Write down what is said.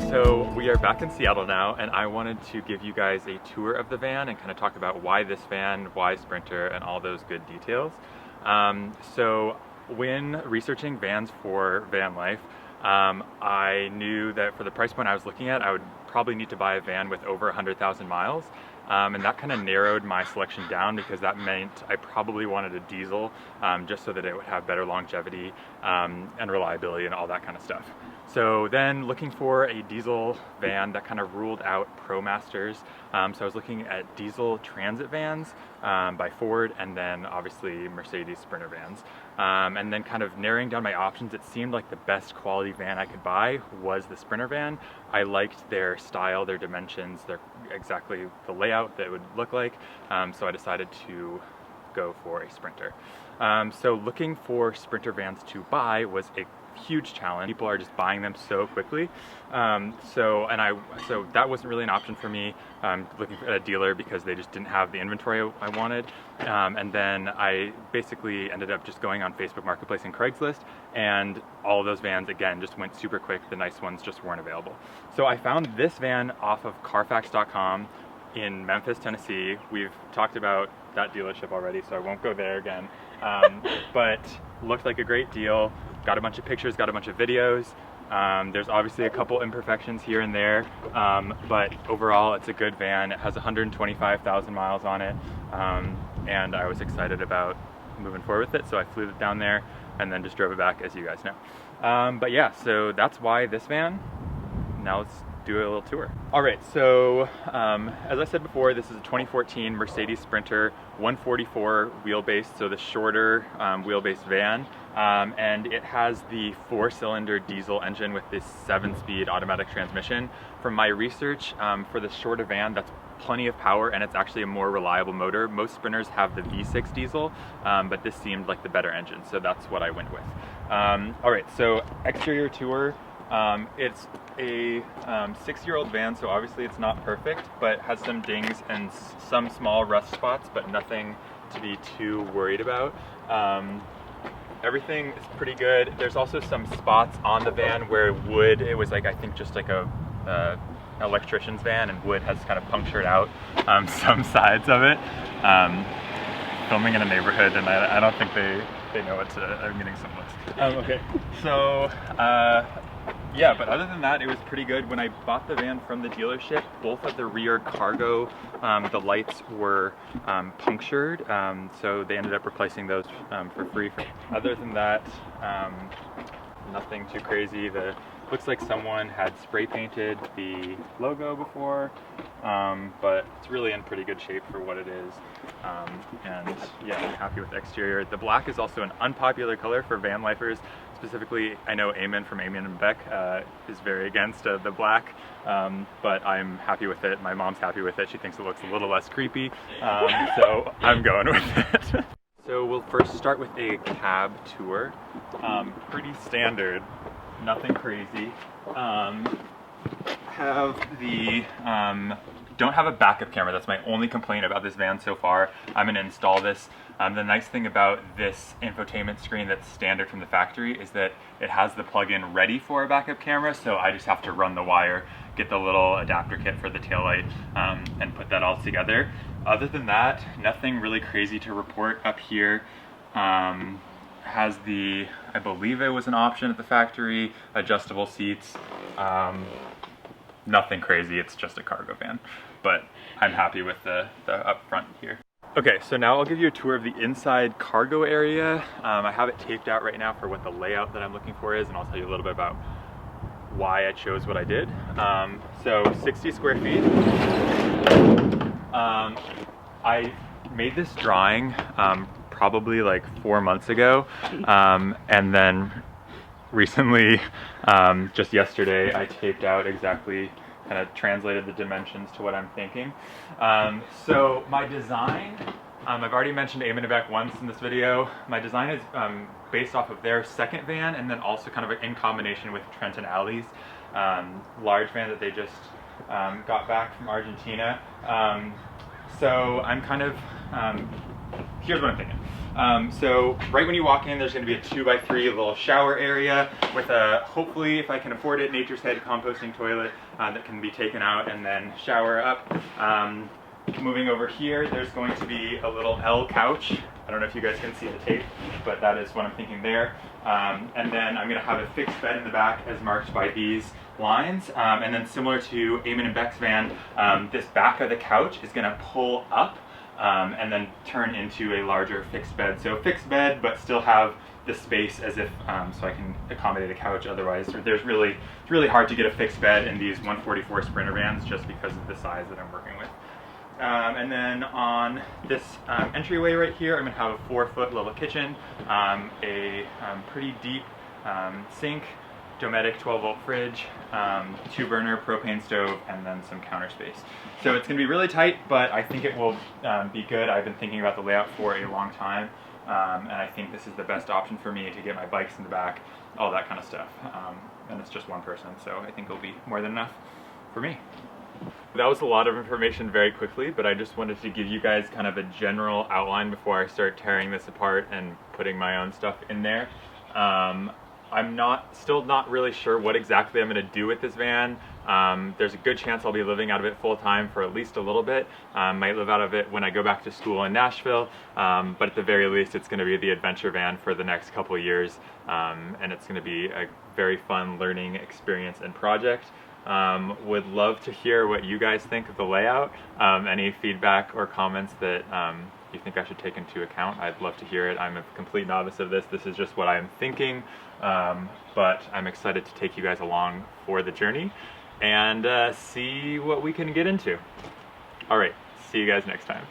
So we are back in Seattle now, and I wanted to give you guys a tour of the van and kind of talk about why this van, why Sprinter, and all those good details. So when researching vans for van life, I knew that for the price point I was looking at, I would probably need to buy a van with over 100,000 miles. And that kind of narrowed my selection down, because that meant I probably wanted a diesel, just so that it would have better longevity and reliability and all that kind of stuff. So then looking for a diesel van, that kind of ruled out ProMasters. So I was looking at diesel transit vans by Ford, and then obviously Mercedes Sprinter vans. And then kind of narrowing down my options, it seemed like the best quality van I could buy was the Sprinter van. I liked their style, their dimensions, their exactly the layout that it would look like. So I decided to go for a Sprinter. So looking for Sprinter vans to buy was a huge challenge. People are just buying them so quickly. So that wasn't really an option for me, looking at a dealer, because they just didn't have the inventory I wanted. And then I basically ended up just going on Facebook Marketplace and Craigslist, and all of those vans again just went super quick. The nice ones just weren't available. So I found this van off of Carfax.com in Memphis, Tennessee. We've talked about that dealership already, so I won't go there again. But looked like a great deal. Got a bunch of pictures, got a bunch of videos. There's obviously a couple imperfections here and there, but overall it's a good van. It has 125,000 miles on it, and I was excited about moving forward with it, so I flew it down there and then just drove it back, as you guys know. But yeah, so that's why this van. Now let's do a little tour. All right, so as I said before, this is a 2014 Mercedes Sprinter 144 wheelbase, so the shorter wheelbase van. And it has the 4-cylinder diesel engine with this 7-speed automatic transmission. From my research, for the shorter van, that's plenty of power, and it's actually a more reliable motor. Most Sprinters have the V6 diesel, but this seemed like the better engine, so that's what I went with. All right, so exterior tour. It's a 6-year-old van, so obviously it's not perfect, but has some dings and some small rust spots, but nothing to be too worried about. Everything is pretty good. There's also some spots on the van where wood, it was like, I think just like a electrician's van, and wood has kind of punctured out some sides of it. Filming in a neighborhood, and I don't think they know what to, I'm getting some looks. Okay, so yeah, but other than that, it was pretty good. When I bought the van from the dealership, both of the rear cargo, the lights were punctured, so they ended up replacing those for free. Other than that, nothing too crazy. Looks like someone had spray painted the logo before, but it's really in pretty good shape for what it is. And yeah, I'm happy with the exterior. The black is also an unpopular color for van lifers. Specifically, I know Eamon from Eamon and Beck is very against the black, but I'm happy with it. My mom's happy with it. She thinks it looks a little less creepy, so I'm going with it. So we'll first start with a cab tour. Pretty standard, nothing crazy. Don't have a backup camera. That's my only complaint about this van so far. I'm gonna install this. The nice thing about this infotainment screen that's standard from the factory is that it has the plug-in ready for a backup camera, so I just have to run the wire, get the little adapter kit for the taillight, and put that all together. Other than that, nothing really crazy to report up here. Has the, I believe it was an option at the factory, adjustable seats. Nothing crazy, it's just a cargo van, but I'm happy with the up front here. Okay, so now I'll give you a tour of the inside cargo area. I have it taped out right now for what the layout that I'm looking for is, and I'll tell you a little bit about why I chose what I did. So 60 square feet. I made this drawing probably like 4 months ago, and then recently, just yesterday, I taped out exactly, kind of translated the dimensions to what I'm thinking. So my design I've already mentioned Eamon and Beck once in this video. My design is based off of their second van, and then also kind of in combination with Trent and Allie's large van that they just got back from Argentina. So I'm kind of, here's what I'm thinking. So right when you walk in, there's going to be a 2x3 little shower area with a, hopefully if I can afford it, Nature's Head composting toilet that can be taken out and then shower up. Moving over here, there's going to be a little L couch. I don't know if you guys can see the tape, but that is what I'm thinking there. And then I'm going to have a fixed bed in the back as marked by these lines. And then similar to Eamon and Beck's van, this back of the couch is going to pull up and then turn into a larger fixed bed. So fixed bed, but still have the space as if, so I can accommodate a couch. Otherwise, it's really hard to get a fixed bed in these 144 Sprinter vans just because of the size that I'm working with. And then on this entryway right here, I'm going to have a 4-foot little kitchen, a pretty deep sink, Dometic 12-volt fridge, 2-burner propane stove, and then some counter space. So it's going to be really tight, but I think it will be good. I've been thinking about the layout for a long time, and I think this is the best option for me to get my bikes in the back, all that kind of stuff. And it's just one person, so I think it'll be more than enough for me. That was a lot of information very quickly, but I just wanted to give you guys kind of a general outline before I start tearing this apart and putting my own stuff in there. I'm still not really sure what exactly I'm going to do with this van. There's a good chance I'll be living out of it full time for at least a little bit. Might live out of it when I go back to school in Nashville, but at the very least it's going to be the adventure van for the next couple of years, and it's going to be a very fun learning experience and project. Would love to hear what you guys think of the layout. Any feedback or comments that you think I should take into account, I'd love to hear it. I'm a complete novice of this. This is just what I'm thinking, but I'm excited to take you guys along for the journey and see what we can get into. All right, see you guys next time.